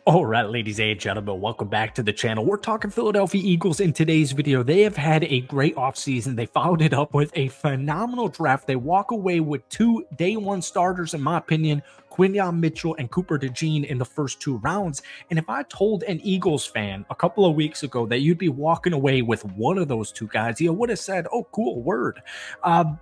All right, ladies and gentlemen, welcome back to the channel. We're talking Philadelphia Eagles in today's video. They have had a great offseason. They followed it up with a phenomenal draft. They walk away with two day one starters, in my opinion, Quinyon Mitchell and Cooper DeJean in the first two rounds. And if I told an Eagles fan a couple of weeks ago that you'd be walking away with one of those two guys, you would have said, oh, cool, word.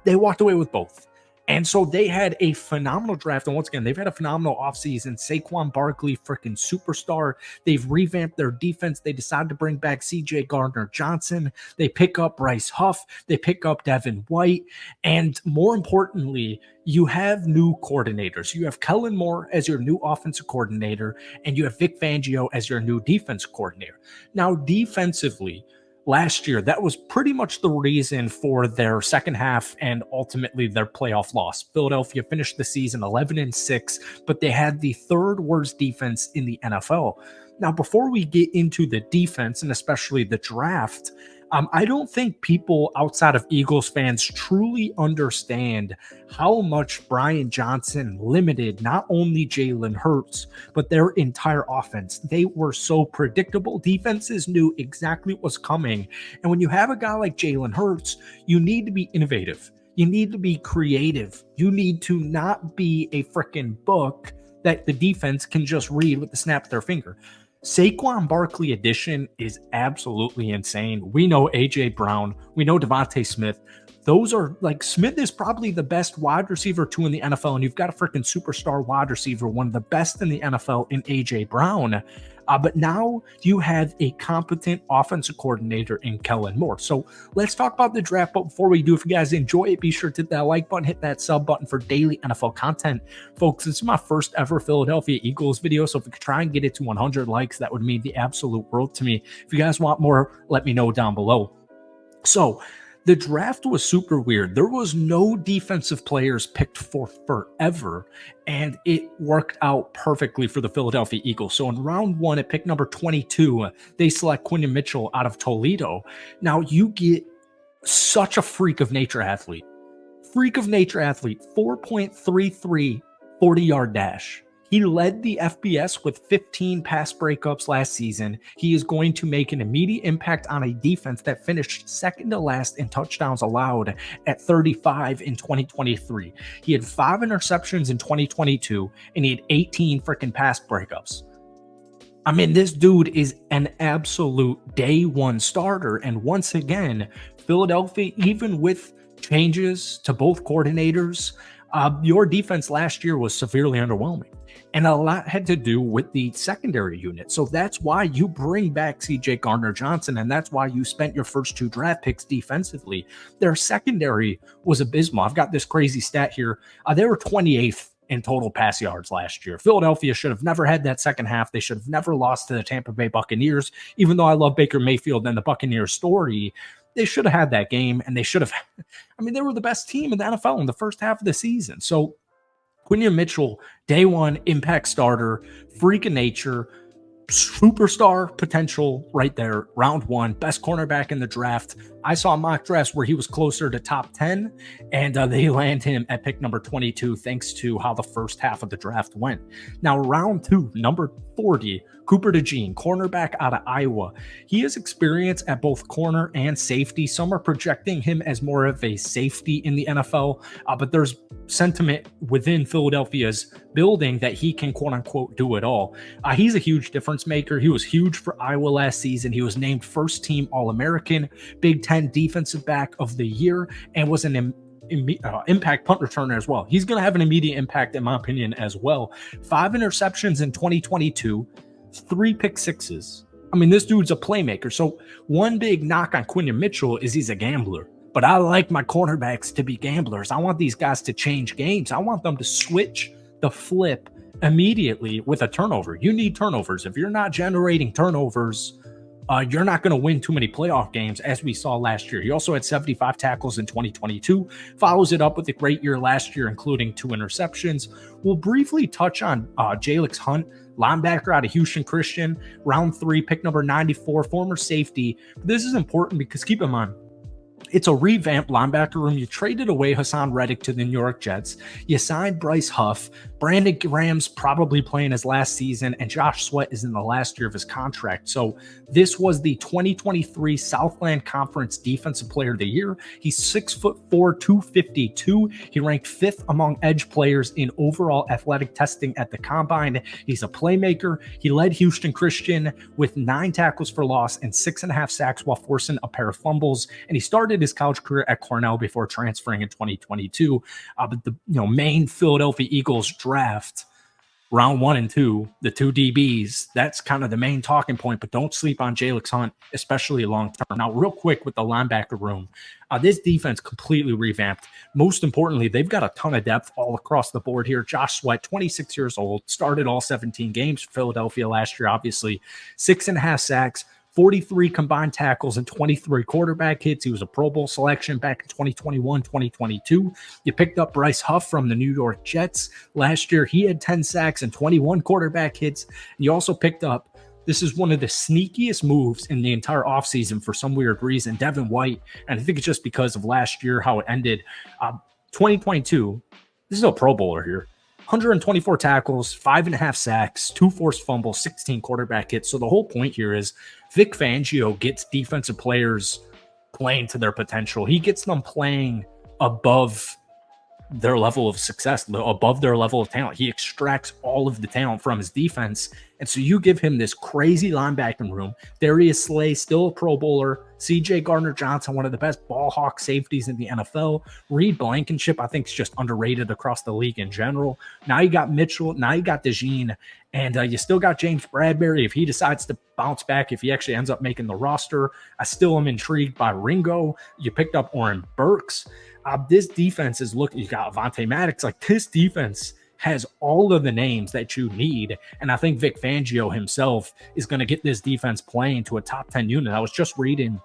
They walked away with both. And so they had a phenomenal draft. And once again, they've had a phenomenal offseason. Saquon Barkley, freaking superstar. They've revamped their defense. They decided to bring back CJ Gardner-Johnson. They pick up Bryce Huff. They pick up Devin White. And more importantly, you have new coordinators. You have Kellen Moore as your new offensive coordinator, and you have Vic Fangio as your new defense coordinator. Now, defensively, last year, that was pretty much the reason for their second half and ultimately their playoff loss. Philadelphia finished the season 11-6, but they had the third worst defense in the NFL. Now, before we get into the defense and especially the draft, I don't think people outside of Eagles fans truly understand how much Brian Johnson limited not only Jalen Hurts, but their entire offense. They were so predictable. Defenses knew exactly what was coming. And when you have a guy like Jalen Hurts, you need to be innovative. You need to be creative. You need to not be a freaking book that the defense can just read with the snap of their finger. Saquon Barkley addition is absolutely insane. We know A.J. Brown. We know Devontae Smith. Those are like, Smith is probably the best wide receiver two in the NFL, and you've got a freaking superstar wide receiver, one of the best in the NFL in A.J. Brown. But now you have a competent offensive coordinator in Kellen Moore. So let's talk about the draft. But before we do, if you guys enjoy it, be sure to hit that like button, hit that sub button for daily NFL content. Folks, this is my first ever Philadelphia Eagles video. So if we could try and get it to 100 likes, that would mean the absolute world to me. If you guys want more, let me know down below. So the draft was super weird. There was no defensive players picked for forever, and it worked out perfectly for the Philadelphia Eagles. So in round one, at pick number 22, they select Quinyon Mitchell out of Toledo. Now you get such a freak of nature athlete. 4.33 40-yard dash. He led the FBS with 15 pass breakups last season. He is going to make an immediate impact on a defense that finished second to last in touchdowns allowed at 35 in 2023. He had 5 interceptions in 2022, and he had 18 freaking pass breakups. I mean, this dude is an absolute day one starter. And once again, Philadelphia, even with changes to both coordinators, your defense last year was severely underwhelming. And a lot had to do with the secondary unit. So that's why you bring back CJ Gardner-Johnson, and that's why you spent your first two draft picks defensively. Their secondary was abysmal. I've got this crazy stat here. They were 28th in total pass yards last year. Philadelphia should have never had that second half. They should have never lost to the Tampa Bay Buccaneers. Even though I love Baker Mayfield and the Buccaneers story, they should have had that game, and they should have. I mean, they were the best team in the NFL in the first half of the season. So Quinyon Mitchell, day one, impact starter, freak of nature, superstar potential right there, round one, best cornerback in the draft. I saw mock drafts where he was closer to top 10, and they land him at pick number 22 thanks to how the first half of the draft went. Now, round two, number 40, Cooper DeJean, cornerback out of Iowa. He has experience at both corner and safety. Some are projecting him as more of a safety in the NFL, but there's sentiment within Philadelphia's building that he can quote-unquote do it all. He's a huge difference maker. He was huge for Iowa last season. He was named first-team All-American, Big Ten Defensive Back of the Year, and was an impact punt returner as well. He's going to have an immediate impact, in my opinion, as well. 5 interceptions in 2022, 3 pick sixes. I mean, this dude's a playmaker. So one big knock on Quinyon Mitchell is he's a gambler. But I like my cornerbacks to be gamblers. I want these guys to change games. I want them to switch the flip immediately with a turnover. You need turnovers. If you're not generating turnovers, you're not going to win too many playoff games, as we saw last year. He also had 75 tackles in 2022, follows it up with a great year last year, including 2 interceptions. We'll briefly touch on Jalix Hunt, linebacker out of Houston Christian, round 3, pick number 94, former safety. This is important because keep in mind, It's a revamped linebacker room. You traded away Hassan Reddick to the New York Jets. You signed Bryce Huff. Brandon Graham's probably playing his last season, and Josh Sweat is in the last year of his contract. So this was the 2023 Southland Conference Defensive Player of the Year. He's 6'4", 252. He ranked 5th among edge players in overall athletic testing at the Combine. He's a playmaker. He led Houston Christian with 9 tackles for loss and 6.5 sacks while forcing a pair of fumbles. And he started his college career at Cornell before transferring in 2022. But the main Philadelphia Eagles draft, round 1 and 2, the 2 DBs, that's kind of the main talking point, but don't sleep on Jalen Hunt, especially long term. Now, real quick with the linebacker room, this defense completely revamped. Most importantly, they've got a ton of depth all across the board here. Josh Sweat, 26 years old, started all 17 games for Philadelphia last year, obviously, 6.5 sacks, 43 combined tackles and 23 quarterback hits. He was a Pro Bowl selection back in 2021, 2022. You picked up Bryce Huff from the New York Jets. Last year, he had 10 sacks and 21 quarterback hits. And you also picked up, this is one of the sneakiest moves in the entire offseason for some weird reason, Devin White. And I think it's just because of last year, how it ended. 2022, this is a Pro Bowler here. 124 tackles, 5.5 sacks, 2 forced fumbles, 16 quarterback hits. So the whole point here is Vic Fangio gets defensive players playing to their potential. He gets them playing above their level of success, above their level of talent. He extracts all of the talent from his defense. And so you give him this crazy linebacking room. Darius Slay, still a Pro Bowler. CJ Gardner-Johnson, one of the best ball hawk safeties in the NFL. Reed Blankenship, I think, is just underrated across the league in general. Now you got Mitchell. Now you got DeJean. And you still got James Bradbury if he decides to bounce back, if he actually ends up making the roster. I still am intrigued by Ringo. You picked up Oren Burks. This defense is looking, you got Avonte Maddox. Like, this defense has all of the names that you need. And I think Vic Fangio himself is going to get this defense playing to a top 10 unit. I was just reading,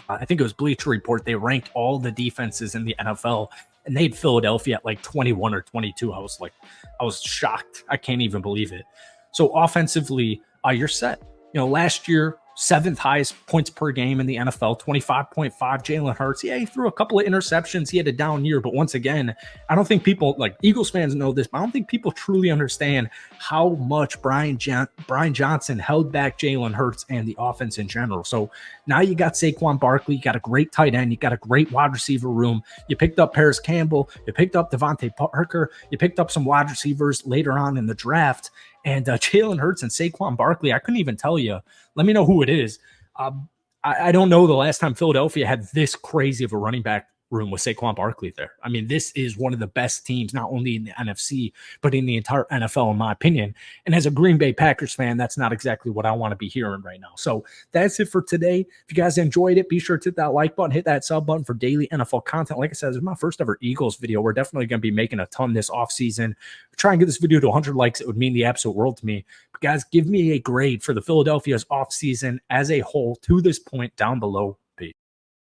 I think it was Bleacher Report. They ranked all the defenses in the NFL and they had Philadelphia at like 21 or 22. I was shocked. I can't even believe it. So offensively, you're set. Last year, 7th highest points per game in the NFL, 25.5. Jalen Hurts. Yeah, he threw a couple of interceptions. He had a down year. But once again, I don't think people, like Eagles fans know this, but I don't think people truly understand how much Brian Johnson held back Jalen Hurts and the offense in general. So now you got Saquon Barkley. You got a great tight end. You got a great wide receiver room. You picked up Paris Campbell. You picked up Devontae Parker. You picked up some wide receivers later on in the draft. And Jalen Hurts and Saquon Barkley, I couldn't even tell you. Let me know who it is. I don't know the last time Philadelphia had this crazy of a running back room with Saquon Barkley there. I mean, this is one of the best teams, not only in the NFC, but in the entire NFL, in my opinion. And as a Green Bay Packers fan, that's not exactly what I want to be hearing right now. So that's it for today. If you guys enjoyed it, be sure to hit that like button, hit that sub button for daily NFL content. Like I said, this is my first ever Eagles video. We're definitely going to be making a ton this offseason. Try and get this video to 100 likes. It would mean the absolute world to me. But guys, give me a grade for the Philadelphia's offseason as a whole to this point down below.